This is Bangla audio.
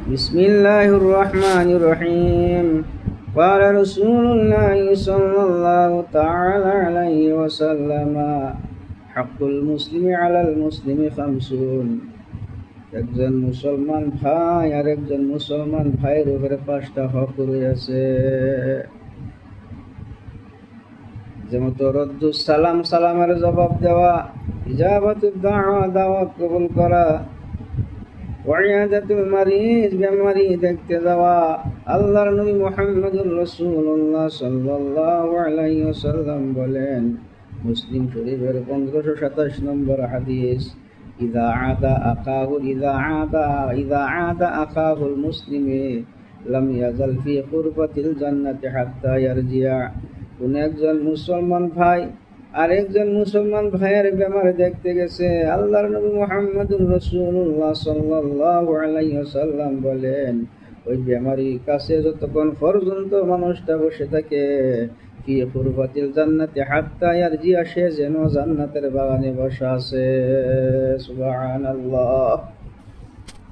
بسم الله الرحمن الرحيم. قال رسول الله صلى الله تعالى عليه وسلم حق المسلم على المسلم 50. একজন মুসলমান ভাই আর একজন মুসলমান ভাইয়ের উপরে 5টা হক রয়েছে। যেমন রদ্দুস সালাম, সালামের জবাব দেওয়া, ইজাবাতুদ দাওয়া, দাওয়াত কবুল করা, ওয়াইয়াদাতুল মারিজ, বেমারি দেখতে যাওয়া। আল্লাহর নবী মুহাম্মদুর রাসূলুল্লাহ সাল্লাল্লাহু আলাইহি ওয়াসাল্লাম বলেন, মুসলিম শরীফের 1527 নম্বর হাদিস, ইযা আদা আখাহুল মুসলিমে লাম ইয়াজাল ফি কুরবাতিল জান্নাতি হাত্তা ইয়ারজিয়া। কোন একজন মুসলমান ভাই আরেকজন মুসলমান ভাইয়ের বেমার দেখতে গেছে, আল্লাহর নবী মুহাম্মদুর রাসূলুল্লাহ সাল্লাল্লাহু আলাইহি ওয়াসাল্লাম বলেন, ওই বেমারির কাছে যতক্ষণ পর্যন্ত মানুষটা বসে থাকে, ফি কুরবাতিল জান্নাতি হাত্তা ইয়ারজিয়া, সে যেন জান্নাতের বাগানে বসা আছে। সুবহানাল্লাহ।